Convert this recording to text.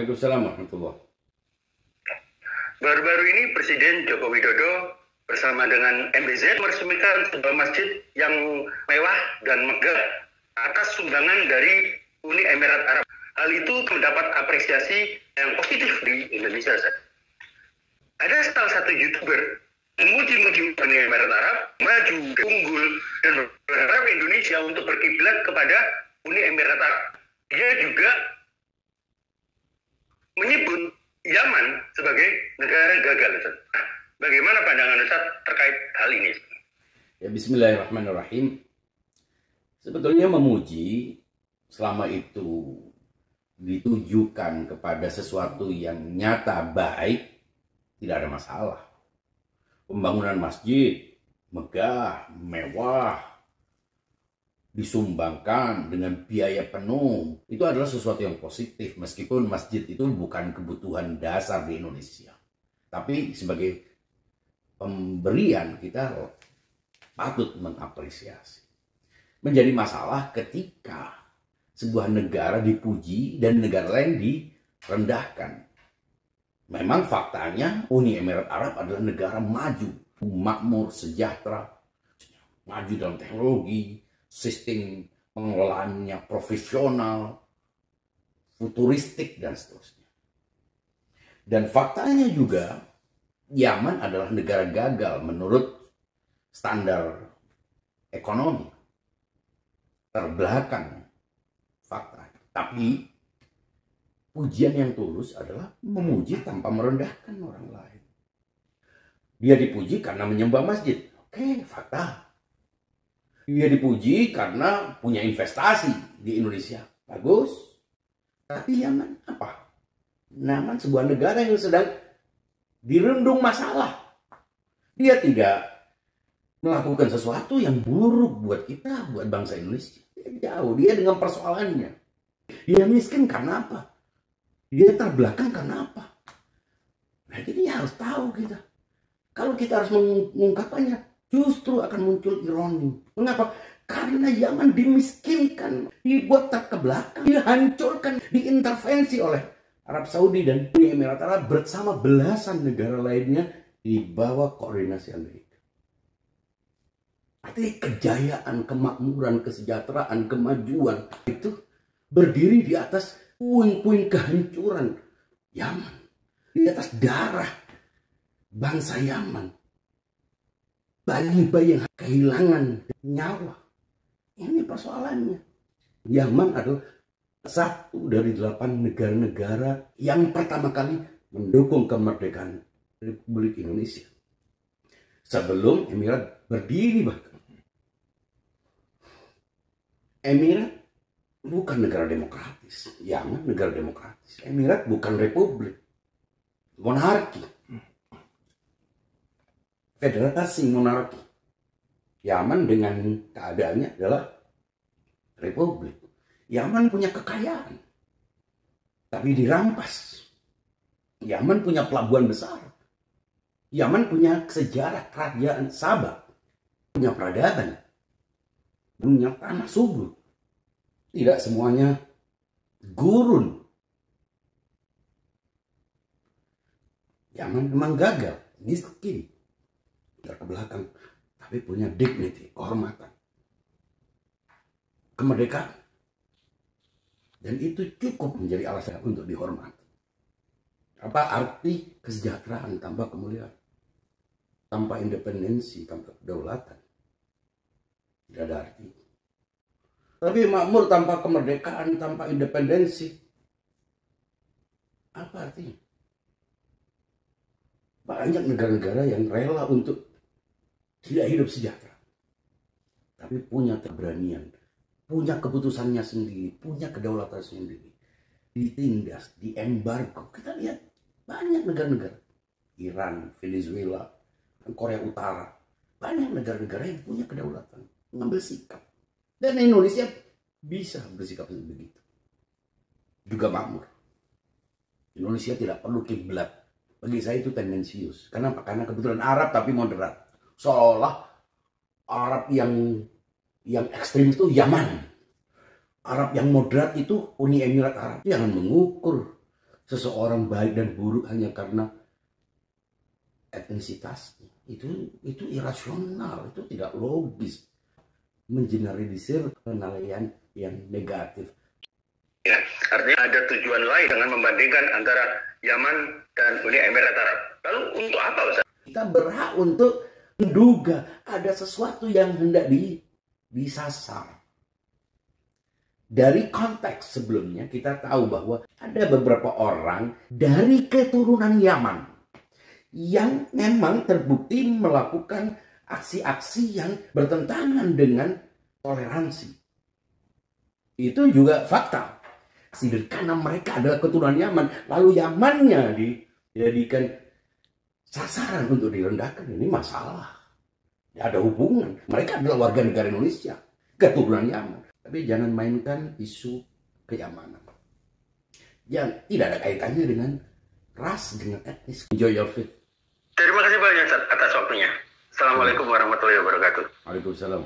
Waalaikumsalam warahmatullahi. Baru-baru ini Presiden Joko Widodo bersama dengan MBZ meresmikan sebuah masjid yang mewah dan megah atas sumbangan dari Uni Emirat Arab. Hal itu mendapat apresiasi yang positif di Indonesia. Ada salah satu YouTuber memuji-muji Uni Emirat Arab, maju, unggul, dan berharap Indonesia untuk berkiblat kepada Uni Emirat Arab. Dia juga menyebut Yaman sebagai negara gagal. Bagaimana pandangan Ustaz terkait hal ini? Ya, bismillahirrahmanirrahim. Sebetulnya memuji selama itu ditujukan kepada sesuatu yang nyata baik, tidak ada masalah. Pembangunan masjid megah, mewah, disumbangkan dengan biaya penuh, itu adalah sesuatu yang positif, meskipun masjid itu bukan kebutuhan dasar di Indonesia. Tapi sebagai pemberian kita patut mengapresiasi. Menjadi masalah ketika sebuah negara dipuji dan negara lain direndahkan. Memang faktanya Uni Emirat Arab adalah negara maju, makmur, sejahtera, maju dalam teknologi, sistem pengelolaannya profesional, futuristik, dan seterusnya. Dan faktanya juga Yaman adalah negara gagal menurut standar ekonomi, terbelakang fakta. Tapi pujian yang tulus adalah memuji tanpa merendahkan orang lain. Dia dipuji karena menyembah masjid. Oke, fakta. Dia dipuji karena punya investasi di Indonesia. Bagus. Tapi Yaman apa? Yaman sebuah negara yang sedang dirundung masalah. Dia tidak melakukan sesuatu yang buruk buat kita, buat bangsa Indonesia. Dia jauh. Dia dengan persoalannya. Dia miskin karena apa? Dia terbelakang karena apa? Nah, jadi harus tahu kita. Kalau kita harus mengungkapkannya, justru akan muncul ironi. Mengapa? Karena Yaman dimiskinkan, dibuat terbelakang, dihancurkan, diintervensi oleh Arab Saudi dan Uni Emirat Arab bersama belasan negara lainnya di bawah koordinasi Amerika. Artinya kejayaan, kemakmuran, kesejahteraan, kemajuan itu berdiri di atas puing-puing kehancuran Yaman, di atas darah bangsa Yaman, bayi-bayi yang kehilangan nyawa. Ini persoalannya. Yaman adalah satu dari 8 negara-negara yang pertama kali mendukung kemerdekaan Republik Indonesia. Sebelum Emirat berdiri bahkan. Emirat bukan negara demokratis. Yaman negara demokratis. Emirat bukan republik. Monarki. Federasi monarki. Yaman dengan keadaannya adalah republik. Yaman punya kekayaan, tapi dirampas. Yaman punya pelabuhan besar. Yaman punya sejarah kerajaan Sabah, punya peradaban, punya tanah subur. Tidak semuanya gurun. Yaman memang gagal, miskin, terbelakang, tapi punya dignity, kehormatan, kemerdekaan. Dan itu cukup menjadi alasan untuk dihormati. Apa arti kesejahteraan tanpa kemuliaan? Tanpa independensi, tanpa kedaulatan. Tidak ada arti. Tapi makmur tanpa kemerdekaan, tanpa independensi. Apa artinya? Banyak negara-negara yang rela untuk tidak hidup sejahtera. Tapi punya keberanian, punya keputusannya sendiri, punya kedaulatan sendiri. Ditindas, diembargo. Kita lihat banyak negara-negara. Iran, Venezuela, Korea Utara. Banyak negara-negara yang punya kedaulatan. Mengambil sikap. Dan Indonesia bisa bersikap begitu. Juga makmur. Indonesia tidak perlu kiblat. Bagi saya itu tendensius. Kenapa? Karena kebetulan Arab tapi moderat. Seolah Arab yang ekstrim itu Yaman. Arab yang moderat itu Uni Emirat Arab. Jangan mengukur seseorang baik dan buruk hanya karena etnisitasnya. Itu irasional, itu tidak logis. Mengeneralisir penilaian yang negatif. Ya, artinya ada tujuan lain dengan membandingkan antara Yaman dan Uni Emirat Arab. Lalu untuk apa, Ustaz? Kita berhak untuk menduga ada sesuatu yang hendak disasar. Dari konteks sebelumnya kita tahu bahwa ada beberapa orang dari keturunan Yaman yang memang terbukti melakukan aksi-aksi yang bertentangan dengan toleransi. Itu juga fakta. Karena mereka adalah keturunan Yaman, lalu Yamannya dijadikan sasaran untuk direndahkan. Ini masalah. Tidak ada hubungan. Mereka adalah warga negara Indonesia, keturunan Yaman. Tapi jangan mainkan isu keyamanan yang tidak ada kaitannya dengan ras, dengan etnis. Enjoy your faith. Terima kasih banyak atas waktunya. Assalamualaikum warahmatullahi wabarakatuh. Waalaikumsalam.